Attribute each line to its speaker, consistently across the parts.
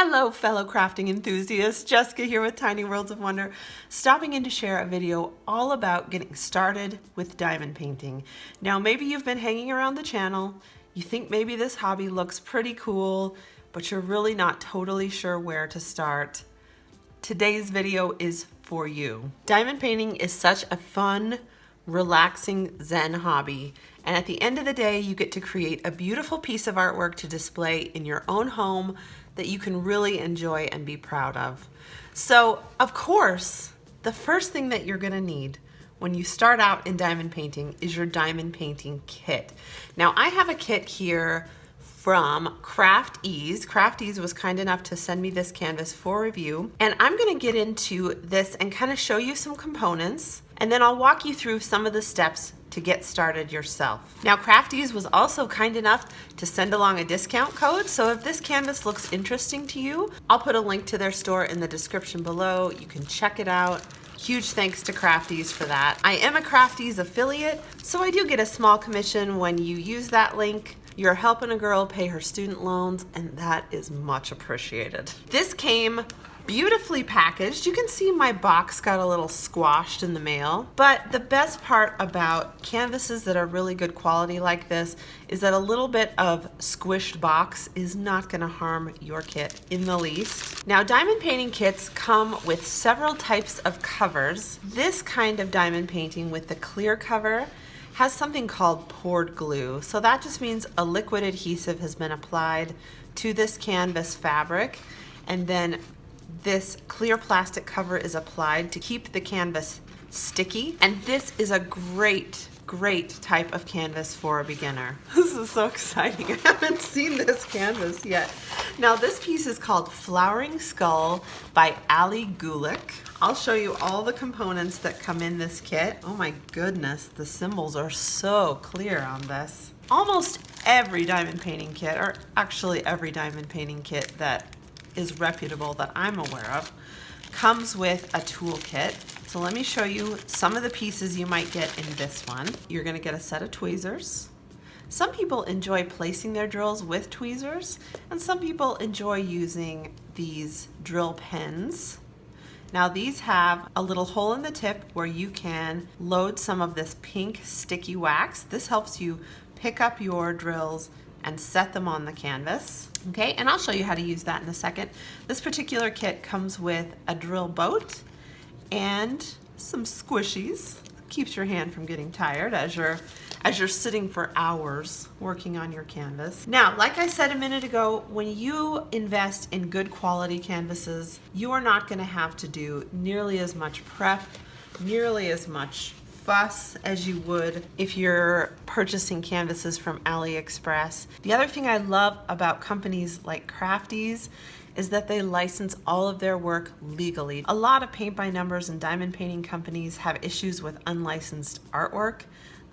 Speaker 1: Hello fellow crafting enthusiasts, Jessica here with Tiny Worlds of Wonder, stopping in to share a video all about getting started with diamond painting. Now maybe you've been hanging around the channel, you think maybe this hobby looks pretty cool, but you're really not totally sure where to start. Today's video is for you. Diamond painting is such a fun, relaxing Zen hobby, and at the end of the day you get to create a beautiful piece of artwork to display in your own home that you can really enjoy and be proud of. So of course the first thing that you're going to need when you start out in diamond painting is your diamond painting kit. Now I have a kit here from Craft Ease. Craft Ease was kind enough to send me this canvas for review, and I'm going to get into this and kind of show you some components, and then I'll walk you through some of the steps to get started yourself. Now Craft Ease was also kind enough to send along a discount code, so if this canvas looks interesting to you, I'll put a link to their store in the description below. You can check it out. Huge thanks to Craft Ease for that. I am a Craft Ease affiliate, so I do get a small commission when you use that link. You're helping a girl pay her student loans, and that is much appreciated. This came beautifully packaged. You can see my box got a little squashed in the mail, but the best part about canvases that are really good quality like this is that a little bit of squished box is not going to harm your kit in the least. Now diamond painting kits come with several types of covers. This kind of diamond painting with the clear cover has something called poured glue. So that just means a liquid adhesive has been applied to this canvas fabric, and then this clear plastic cover is applied to keep the canvas sticky. And this is a great type of canvas for a beginner. This is so exciting. I haven't seen this canvas yet. Now this piece is called Flowering Skull by Gulec. I'll show you all the components that come in this kit. Oh my goodness, the symbols are so clear on this. Almost every diamond painting kit, or actually every diamond painting kit that is reputable that I'm aware of, comes with a toolkit. So let me show you some of the pieces you might get in this one. You're going to get a set of tweezers. Some people enjoy placing their drills with tweezers, and some people enjoy using these drill pens. Now these have a little hole in the tip where you can load some of this pink sticky wax. This helps you pick up your drills and set them on the canvas. Okay, and I'll show you how to use that in a second. This particular kit comes with a drill boat and some squishies. Keeps your hand from getting tired as you're sitting for hours working on your canvas. Now, like I said a minute ago, when you invest in good quality canvases, you are not going to have to do nearly as much prep, nearly as much fuss as you would if you're purchasing canvases from AliExpress. The other thing I love about companies like Craft Ease is that they license all of their work legally. A lot of paint by numbers and diamond painting companies have issues with unlicensed artwork.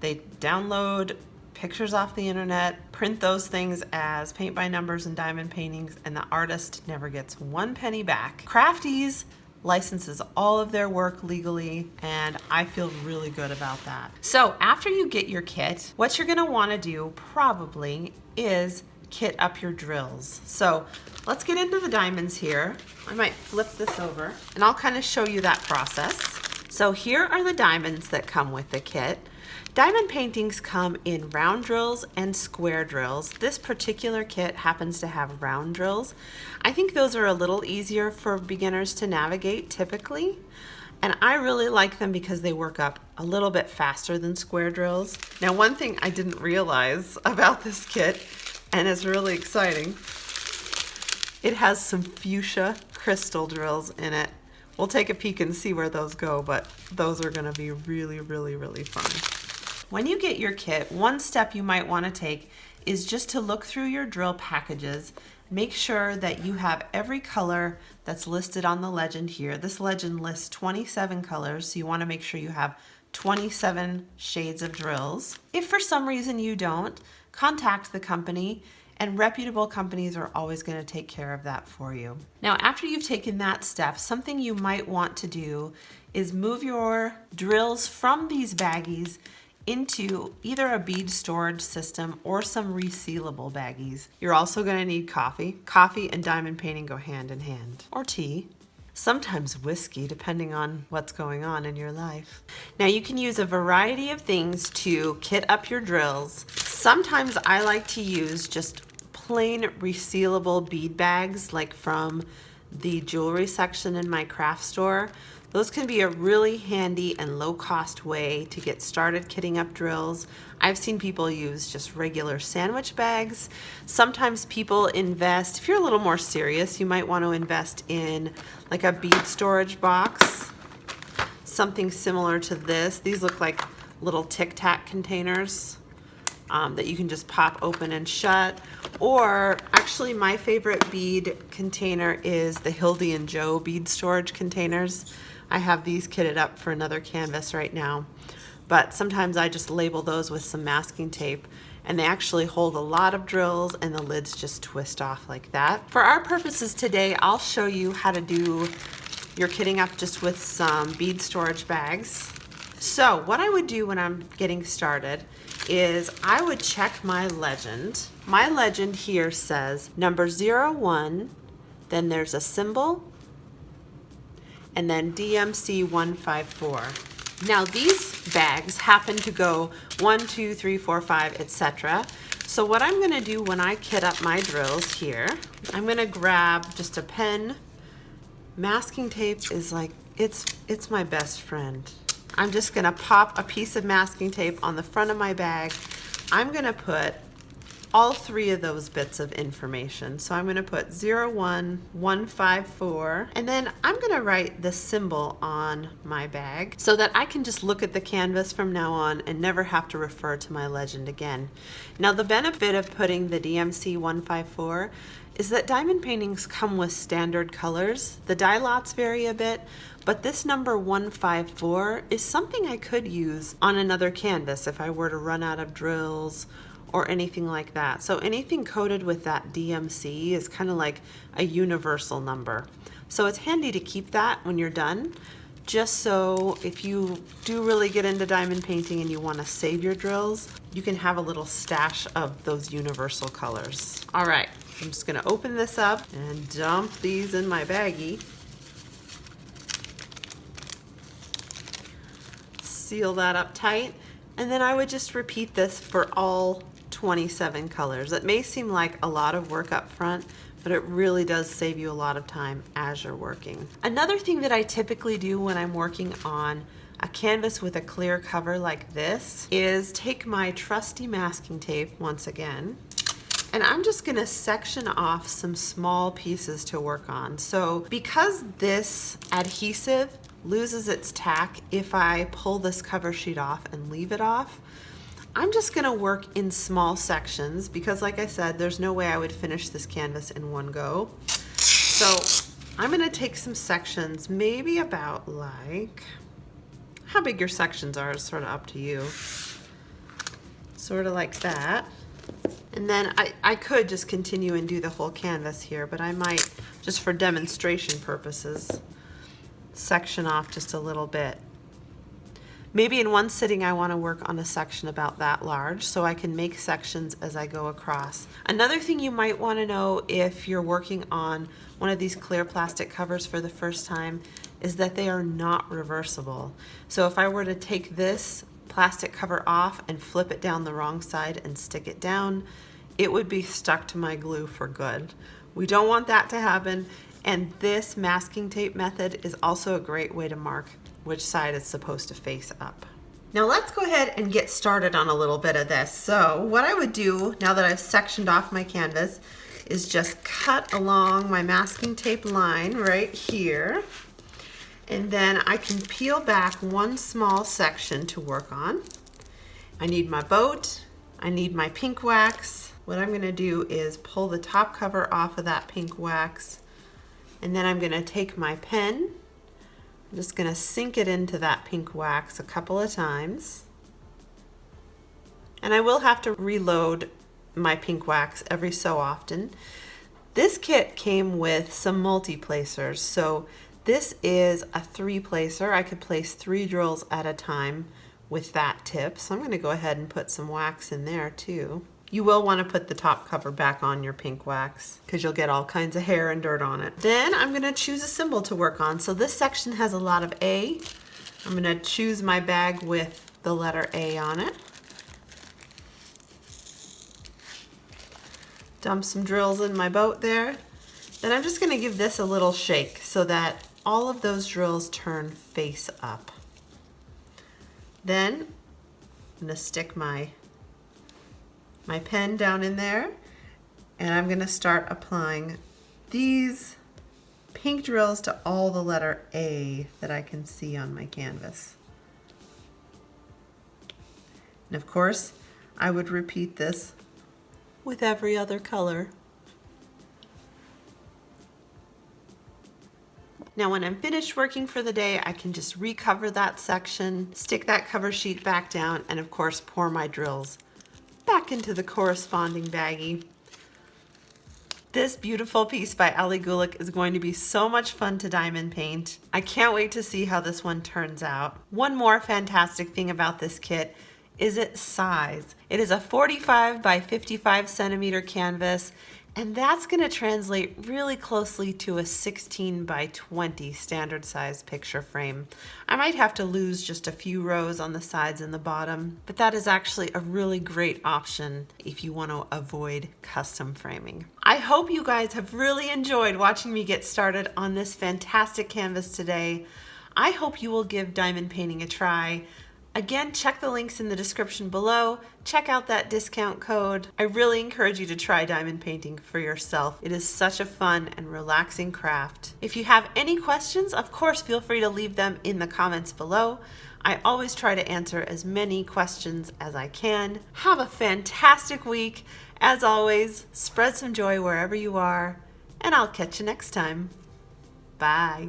Speaker 1: They download pictures off the internet, print those things as paint by numbers and diamond paintings, and the artist never gets 1 penny back. Craft Ease licenses all of their work legally, and I feel really good about that. So after you get your kit, what you're going to want to do probably is kit up your drills. So let's get into the diamonds here. I might flip this over and I'll kind of show you that process. So here are the diamonds that come with the kit. Diamond paintings come in round drills and square drills. This particular kit happens to have round drills. I think those are a little easier for beginners to navigate typically, and I really like them because they work up a little bit faster than square drills. Now one thing I didn't realize about this kit, and it's really exciting, it has some fuchsia crystal drills in it. We'll take a peek and see where those go, but those are going to be really fun. When you get your kit, one step you might want to take is just to look through your drill packages. Make sure that you have every color that's listed on the legend here. This legend lists 27 colors, so you want to make sure you have 27 shades of drills. If for some reason you don't, contact the company, and reputable companies are always going to take care of that for you. Now, after you've taken that step, something you might want to do is move your drills from these baggies into either a bead storage system or some resealable baggies. You're also going to need coffee. Coffee and diamond painting go hand in hand, or tea. Sometimes whiskey, depending on what's going on in your life. Now you can use a variety of things to kit up your drills. Sometimes I like to use just plain resealable bead bags, like from the jewelry section in my craft store. Those can be a really handy and low-cost way to get started kitting up drills. I've seen people use just regular sandwich bags. Sometimes people invest, if you're a little more serious, you might want to invest in like a bead storage box, something similar to this. These look like little Tic Tac containers that you can just pop open and shut. Or actually my favorite bead container is the Hildie and Jo bead storage containers. I have these kitted up for another canvas right now, but sometimes I just label those with some masking tape, and they actually hold a lot of drills and the lids just twist off like that. For our purposes today, I'll show you how to do your kitting up just with some bead storage bags. So what I would do when I'm getting started is I would check my legend. My legend here says number 01, then there's a symbol, and then DMC 154. Now these bags happen to go 1, 2, 3, 4, 5, etc. So what I'm gonna do when I kit up my drills here, I'm gonna grab just a pen. Masking tape is like, it's my best friend. I'm just gonna pop a piece of masking tape on the front of my bag. I'm gonna put all three of those bits of information. So I'm gonna put 01, 154, and then I'm gonna write the symbol on my bag so that I can just look at the canvas from now on and never have to refer to my legend again. Now the benefit of putting the DMC 154 is that diamond paintings come with standard colors. The dye lots vary a bit, but this number 154 is something I could use on another canvas if I were to run out of drills or anything like that. So anything coded with that DMC is kind of like a universal number. So it's handy to keep that when you're done, just so if you do really get into diamond painting and you want to save your drills, you can have a little stash of those universal colors. All right, I'm just gonna open this up and dump these in my baggie. Seal that up tight, and then I would just repeat this for all 27 colors. It may seem like a lot of work up front, but it really does save you a lot of time as you're working. Another thing that I typically do when I'm working on a canvas with a clear cover like this is take my trusty masking tape once again, and I'm just gonna section off some small pieces to work on. So because this adhesive loses its tack if I pull this cover sheet off and leave it off, I'm just gonna work in small sections because like I said, there's no way I would finish this canvas in one go. So I'm gonna take some sections, maybe about like, how big your sections are is sort of up to you. Sort of like that. And then I could just continue and do the whole canvas here, but I might, just for demonstration purposes, section off just a little bit. Maybe in one sitting I want to work on a section about that large, so I can make sections as I go across. Another thing you might want to know if you're working on one of these clear plastic covers for the first time is that they are not reversible. So if I were to take this plastic cover off and flip it down the wrong side and stick it down, it would be stuck to my glue for good. We don't want that to happen, and this masking tape method is also a great way to mark which side it's supposed to face up. Now let's go ahead and get started on a little bit of this. So what I would do now that I've sectioned off my canvas is just cut along my masking tape line right here, and then I can peel back one small section to work on. I need my boat, I need my pink wax. What I'm gonna do is pull the top cover off of that pink wax, and then I'm gonna take my pen, I'm just gonna sink it into that pink wax a couple of times. And I will have to reload my pink wax every so often. This kit came with some multi-placers, so this is a 3-placer. I could place 3 drills at a time with that tip. So I'm going to go ahead and put some wax in there too. You will want to put the top cover back on your pink wax because you'll get all kinds of hair and dirt on it. Then I'm going to choose a symbol to work on. So this section has a lot of A. I'm going to choose my bag with the letter A on it. Dump some drills in my boat there. Then I'm just going to give this a little shake so that all of those drills turn face up. Then I'm going to stick my pen down in there, and I'm going to start applying these pink drills to all the letter A that I can see on my canvas. And of course, I would repeat this with every other color. Now when I'm finished working for the day, I can just recover that section, stick that cover sheet back down, and of course pour my drills back into the corresponding baggie. This beautiful piece by Gulec is going to be so much fun to diamond paint. I can't wait to see how this one turns out. One more fantastic thing about this kit is its size. It is a 45 by 55 centimeter canvas, and that's going to translate really closely to a 16 by 20 standard size picture frame. I might have to lose just a few rows on the sides and the bottom, but that is actually a really great option if you want to avoid custom framing. I hope you guys have really enjoyed watching me get started on this fantastic canvas today. I hope you will give diamond painting a try. Again, check the links in the description below. Check out that discount code. I really encourage you to try diamond painting for yourself. It is such a fun and relaxing craft. If you have any questions, of course, feel free to leave them in the comments below. I always try to answer as many questions as I can. Have a fantastic week. As always, spread some joy wherever you are, and I'll catch you next time. Bye.